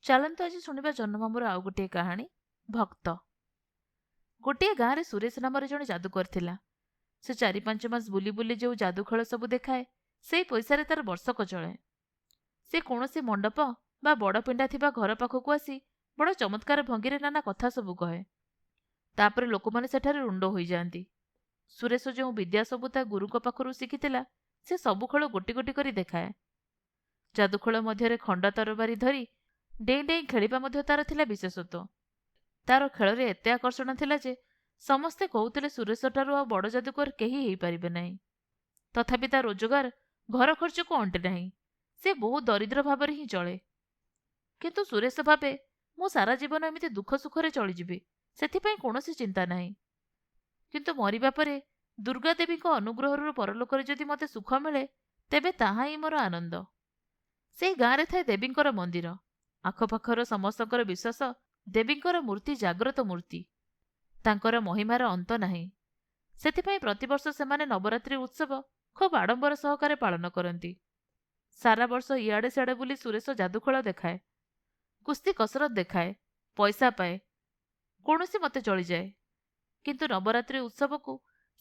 ଚାଲନ୍ତୁ ଆଜି ଶୁଣିବା ଜହ୍ନମାମୁଁର ଆଉ ଗୋଟିଏ କାହାଣୀ, ଭକ୍ତ। ଗୋଟିଏ ଗାଁରେ ସୁରେଶ ନାମରେ ଜଣେ ଯାଦୁକର ଥିଲା। ସେ 4-5 ମାସ ବୁଲି ବୁଲି ଯେଉଁ ଯାଦୁ ଖେଳ ସବୁ ଦେଖାଏ, ସେଇ ପଇସାରେ ତାର ବର୍ଷକ ଚଳେ। ସେ କୌଣସି ମଣ୍ଡପ ବା ବଡ଼ ପିଣ୍ଡା ଥିବା ଘର ପାଖକୁ ଆସି ବଡ଼ ଚମତ୍କାର ଭଙ୍ଗୀରେ ନାନା କଥା ସବୁ କହେ। ତାପରେ ଲୋକମାନେ ସେଠାରେ ରୁଣ୍ଡ ହୋଇଯାଆନ୍ତି। ସୁରେଶ ଯେଉଁ ବିଦ୍ୟା ସବୁ ତା ଗୁରୁଙ୍କ ପାଖରୁ ଶିଖିଥିଲା, ସେ ସବୁ ଖେଳ ଗୋଟି ଗୋଟି କରି ଦେଖାଏ। ଯାଦୁଖେଳ ମଧ୍ୟରେ ଖଣ୍ଡା ତରବାରୀ ଧରି ଡେଇଁ ଡେଇଁ ଖେଳିବା ମଧ୍ୟ ତାର ଥିଲା ବିଶେଷତ୍ୱ। ତାର ଖେଳରେ ଏତେ ଆକର୍ଷଣ ଥିଲା ଯେ ସମସ୍ତେ କହୁଥିଲେ ସୁରେଶଠାରୁ ଆଉ ବଡ଼ ଯାଦୁକର କେହି ହେଇପାରିବେ ନାହିଁ। ତଥାପି ତା ରୋଜଗାର ଘର ଖର୍ଚ୍ଚକୁ ଅଣ୍ଟେ ନାହିଁ। ସେ ବହୁତ ଦରିଦ୍ର ଭାବରେ ହିଁ ଚଳେ। କିନ୍ତୁ ସୁରେଶ ଭାବେ, ମୁଁ ସାରା ଜୀବନ ଏମିତି ଦୁଃଖ ସୁଖରେ ଚଳିଯିବି, ସେଥିପାଇଁ କୌଣସି ଚିନ୍ତା ନାହିଁ। କିନ୍ତୁ ମରିବା ପରେ ଦୁର୍ଗା ଦେବୀଙ୍କ ଅନୁଗ୍ରହରୁ ପରଲୋକରେ ଯଦି ମୋତେ ସୁଖ ମିଳେ, ତେବେ ତାହା ହିଁ ମୋର ଆନନ୍ଦ। ସେଇ ଗାଁରେ ଥାଏ ଦେବୀଙ୍କର ମନ୍ଦିର। ଆଖପାଖର ସମସ୍ତଙ୍କର ବିଶ୍ୱାସ, ଦେବୀଙ୍କର ମୂର୍ତ୍ତି ଜାଗ୍ରତ ମୂର୍ତ୍ତି। ତାଙ୍କର ମହିମାର ଅନ୍ତ ନାହିଁ। ସେଥିପାଇଁ ପ୍ରତିବର୍ଷ ସେମାନେ ନବରାତ୍ରି ଉତ୍ସବ ଖୁବ୍ ଆଡ଼ମ୍ବର ସହକାରେ ପାଳନ କରନ୍ତି। ସାରା ବର୍ଷ ଇଆଡ଼େ ସିଆଡ଼େ ବୁଲି ସୁରେଶ ଯାଦୁଖେଳ ଦେଖାଏ, କୁସ୍ତି କସରତ ଦେଖାଏ, ପଇସା ପାଏ, କୌଣସି ମତେ ଚଳିଯାଏ। କିନ୍ତୁ ନବରାତ୍ରି ଉତ୍ସବକୁ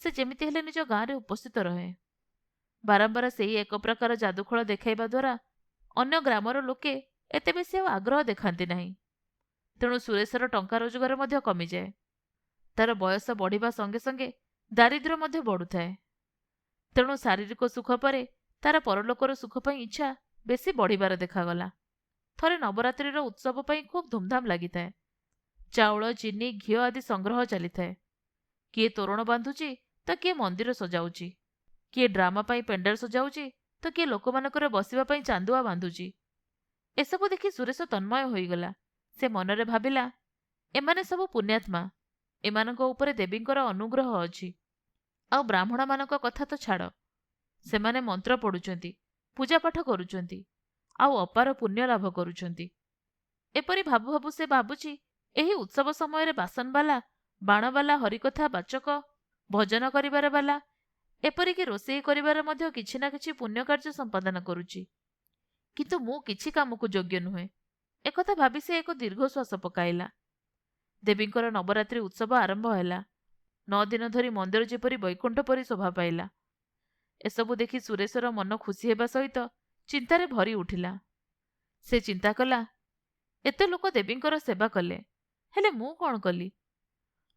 ସେ ଯେମିତି ହେଲେ ନିଜ ଗାଁରେ ଉପସ୍ଥିତ ରହେ। ବାରମ୍ବାର ସେଇ ଏକ ପ୍ରକାର ଯାଦୁଖେଳ ଦେଖାଇବା ଦ୍ୱାରା ଅନ୍ୟ ଗ୍ରାମର ଲୋକେ ଏତେ ବେଶୀ ଆଉ ଆଗ୍ରହ ଦେଖାନ୍ତି ନାହିଁ। ତେଣୁ ସୁରେଶର ଟଙ୍କା ରୋଜଗାର ମଧ୍ୟ କମିଯାଏ। ତାର ବୟସ ବଢ଼ିବା ସଙ୍ଗେ ସଙ୍ଗେ ଦାରିଦ୍ର୍ୟ ମଧ୍ୟ ବଢ଼ୁଥାଏ। ତେଣୁ ଶାରୀରିକ ସୁଖ ପରେ ତାର ପରଲୋକର ସୁଖ ପାଇଁ ଇଚ୍ଛା ବେଶୀ ବଢ଼ିବାର ଦେଖାଗଲା। ଥରେ ନବରାତ୍ରିର ଉତ୍ସବ ପାଇଁ ଖୁବ୍ ଧୁମଧାମ ଲାଗିଥାଏ। ଚାଉଳ, ଚିନି, ଘିଅ ଆଦି ସଂଗ୍ରହ ଚାଲିଥାଏ। କିଏ ତୋରଣ ବାନ୍ଧୁଛି ତ କିଏ ମନ୍ଦିର ସଜାଉଛି, କିଏ ଡ୍ରାମା ପାଇଁ ପେଣ୍ଡାଲ ସଜାଉଛି ତ କିଏ ଲୋକମାନଙ୍କର ବସିବା ପାଇଁ ଚାନ୍ଦୁଆ ବାନ୍ଧୁଛି। ଏସବୁ ଦେଖି ସୁରେଶ ତନ୍ମୟ ହୋଇଗଲା। ସେ ମନରେ ଭାବିଲା, ଏମାନେ ସବୁ ପୁଣ୍ୟାତ୍ମା, ଏମାନଙ୍କ ଉପରେ ଦେବୀଙ୍କର ଅନୁଗ୍ରହ ଅଛି। ଆଉ ବ୍ରାହ୍ମଣମାନଙ୍କ କଥା ତ ଛାଡ଼, ସେମାନେ ମନ୍ତ୍ର ପଢ଼ୁଛନ୍ତି, ପୂଜାପାଠ କରୁଛନ୍ତି, ଆଉ ଅପାର ପୁଣ୍ୟ ଲାଭ କରୁଛନ୍ତି। ଏପରି ଭାବୁ ଭାବୁ ସେ ଭାବୁଛି, ଏହି ଉତ୍ସବ ସମୟରେ ବାସନବାଲା, ବାଣବାଲା, ହରିକଥା ବାଚକ, ଭଜନ କରିବାର ବାଲା, ଏପରିକି ରୋଷେଇ କରିବାର ମଧ୍ୟ କିଛି ନା କିଛି ପୁଣ୍ୟ କାର୍ଯ୍ୟ ସମ୍ପାଦନ କରୁଛି। କିନ୍ତୁ ମୁଁ କିଛି କାମକୁ ଯୋଗ୍ୟ ନୁହେଁ। ଏକଥା ଭାବି ସେ ଏକ ଦୀର୍ଘଶ୍ୱାସ ପକାଇଲା। ଦେବୀଙ୍କର ନବରାତ୍ରି ଉତ୍ସବ ଆରମ୍ଭ ହେଲା। 9 ଦିନ ଧରି ମନ୍ଦିର ଯେପରି ବୈକୁଣ୍ଠ ପରି ଶୋଭା ପାଇଲା। ଏସବୁ ଦେଖି ସୁରେଶର ମନ ଖୁସି ହେବା ସହିତ ଚିନ୍ତାରେ ଭରି ଉଠିଲା। ସେ ଚିନ୍ତା କଲା, ଏତେ ଲୋକ ଦେବୀଙ୍କର ସେବା କଲେ, ହେଲେ ମୁଁ କ'ଣ କଲି?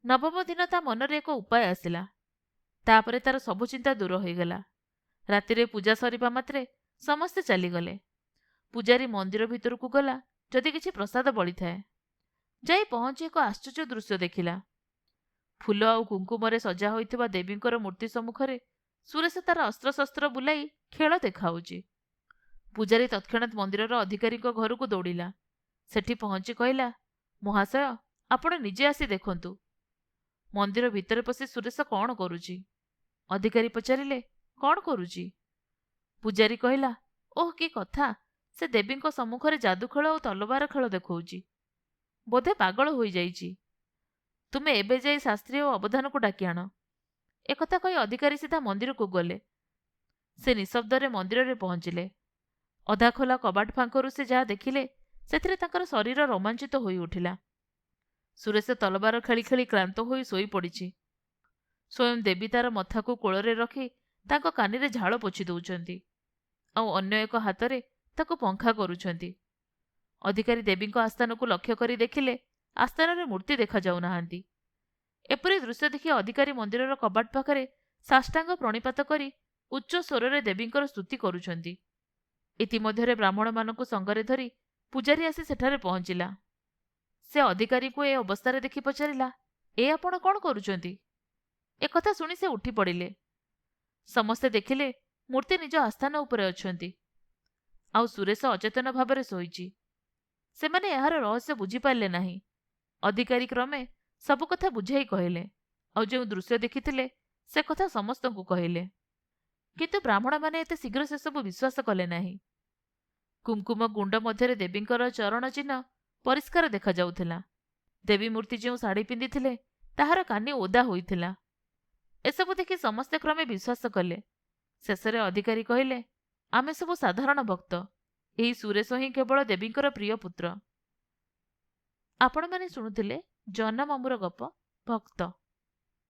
ନବମ ଦିନ ତା ମନରେ ଏକ ଉପାୟ ଆସିଲା। ତାପରେ ତାର ସବୁ ଚିନ୍ତା ଦୂର ହୋଇଗଲା। ରାତିରେ ପୂଜା ସରିବା ମାତ୍ରେ ସମସ୍ତେ ଚାଲିଗଲେ। ପୂଜାରୀ ମନ୍ଦିର ଭିତରକୁ ଗଲା ଯଦି କିଛି ପ୍ରସାଦ ବଳିଥାଏ। ଯାଇ ପହଞ୍ଚି ଏକ ଆଶ୍ଚର୍ଯ୍ୟ ଦୃଶ୍ୟ ଦେଖିଲା। ଫୁଲ ଆଉ କୁଙ୍କୁମରେ ସଜା ହୋଇଥିବା ଦେବୀଙ୍କର ମୂର୍ତ୍ତି ସମ୍ମୁଖରେ ସୁରେଶ ତାର ଅସ୍ତ୍ରଶସ୍ତ୍ର ବୁଲାଇ ଖେଳ ଦେଖାଉଛି। ପୂଜାରୀ ତତ୍କ୍ଷଣାତ୍ ମନ୍ଦିରର ଅଧିକାରୀଙ୍କ ଘରକୁ ଦୌଡ଼ିଲା। ସେଠି ପହଞ୍ଚି କହିଲା, ମହାଶୟ, ଆପଣ ନିଜେ ଆସି ଦେଖନ୍ତୁ। ମନ୍ଦିର ଭିତରେ ପଶି ସୁରେଶ କ'ଣ କରୁଛି? ଅଧିକାରୀ ପଚାରିଲେ, କ'ଣ କରୁଛି? ପୂଜାରୀ କହିଲା, ଓଃ କି କଥା, ସେ ଦେବୀଙ୍କ ସମ୍ମୁଖରେ ଯାଦୁଖେଳ ଆଉ ତଲବାର ଖେଳ ଦେଖାଉଛି। ବୋଧେ ପାଗଳ ହୋଇଯାଇଛି। ତୁମେ ଏବେ ଯାଇ ଶାସ୍ତ୍ରୀ ଓ ଅବଧାନକୁ ଡାକି ଆଣ। ଏକଥା କହି ଅଧିକାରୀ ସିଧା ମନ୍ଦିରକୁ ଗଲେ। ସେ ନିଃଶବ୍ଦରେ ମନ୍ଦିରରେ ପହଞ୍ଚିଲେ। ଅଧା ଖୋଲା କବାଟ ଫାଙ୍କରୁ ସେ ଯାହା ଦେଖିଲେ, ସେଥିରେ ତାଙ୍କର ଶରୀର ରୋମାଞ୍ଚିତ ହୋଇ ଉଠିଲା। ସୁରେଶ ତଲବାର ଖେଳି ଖେଳି କ୍ଳାନ୍ତ ହୋଇ ଶୋଇପଡ଼ିଛି। ସ୍ୱୟଂ ଦେବୀ ତାର ମଥାକୁ କୋଳରେ ରଖି ତାଙ୍କ କାନିରେ ଝାଳ ପୋଛି ଦେଉଛନ୍ତି, ଆଉ ଅନ୍ୟ ଏକ ହାତରେ ତାକୁ ପଙ୍ଖା କରୁଛନ୍ତି। ଅଧିକାରୀ ଦେବୀଙ୍କ ଆସ୍ଥାନକୁ ଲକ୍ଷ୍ୟ କରି ଦେଖିଲେ, ଆସ୍ଥାନରେ ମୂର୍ତ୍ତି ଦେଖାଯାଉନାହାନ୍ତି। ଏପରି ଦୃଶ୍ୟ ଦେଖି ଅଧିକାରୀ ମନ୍ଦିରର କବାଟ ପାଖରେ ସାଷ୍ଟାଙ୍ଗ ପ୍ରଣିପାତ କରି ଉଚ୍ଚ ସ୍ୱରରେ ଦେବୀଙ୍କର ସ୍ତୁତି କରୁଛନ୍ତି। ଇତିମଧ୍ୟରେ ବ୍ରାହ୍ମଣମାନଙ୍କୁ ସଙ୍ଗରେ ଧରି ପୂଜାରୀ ଆସି ସେଠାରେ ପହଞ୍ଚିଲା। ସେ ଅଧିକାରୀକୁ ଏ ଅବସ୍ଥାରେ ଦେଖି ପଚାରିଲା, ଏ ଆପଣ କ'ଣ କରୁଛନ୍ତି? ଏକଥା ଶୁଣି ସେ ଉଠି ପଡ଼ିଲେ। ସମସ୍ତେ ଦେଖିଲେ ମୂର୍ତ୍ତି ନିଜ ଆସ୍ଥାନ ଉପରେ ଅଛନ୍ତି, ଆଉ ସୁରେଶ ଅଚେତନ ଭାବରେ ଶୋଇଛି। ସେମାନେ ଏହାର ରହସ୍ୟ ବୁଝିପାରିଲେ ନାହିଁ। ଅଧିକାରୀ କ୍ରମେ ସବୁ କଥା ବୁଝାଇ କହିଲେ, ଆଉ ଯେଉଁ ଦୃଶ୍ୟ ଦେଖିଥିଲେ ସେ କଥା ସମସ୍ତଙ୍କୁ କହିଲେ। କିନ୍ତୁ ବ୍ରାହ୍ମଣମାନେ ଏତେ ଶୀଘ୍ର ସେସବୁ ବିଶ୍ୱାସ କଲେ ନାହିଁ। କୁଙ୍କୁମ ଗୁଣ୍ଡ ମଧ୍ୟରେ ଦେବୀଙ୍କର ଚରଣ ଚିହ୍ନ ପରିଷ୍କାର ଦେଖାଯାଉଥିଲା। ଦେବୀ ମୂର୍ତ୍ତି ଯେଉଁ ଶାଢ଼ୀ ପିନ୍ଧିଥିଲେ, ତାହାର କାନି ଓଦା ହୋଇଥିଲା। ଏସବୁ ଦେଖି ସମସ୍ତେ କ୍ରମେ ବିଶ୍ୱାସ କଲେ। ଶେଷରେ ଅଧିକାରୀ କହିଲେ, ଆମେ ସବୁ ସାଧାରଣ ଭକ୍ତ। ଏହି ସୁରେଶ ହିଁ କେବଳ ଦେବୀଙ୍କର ପ୍ରିୟ ପୁତ୍ର। ଆପଣମାନେ ଶୁଣୁଥିଲେ ଜହ୍ନ ମାମୁଁର ଗପ ଭକ୍ତ।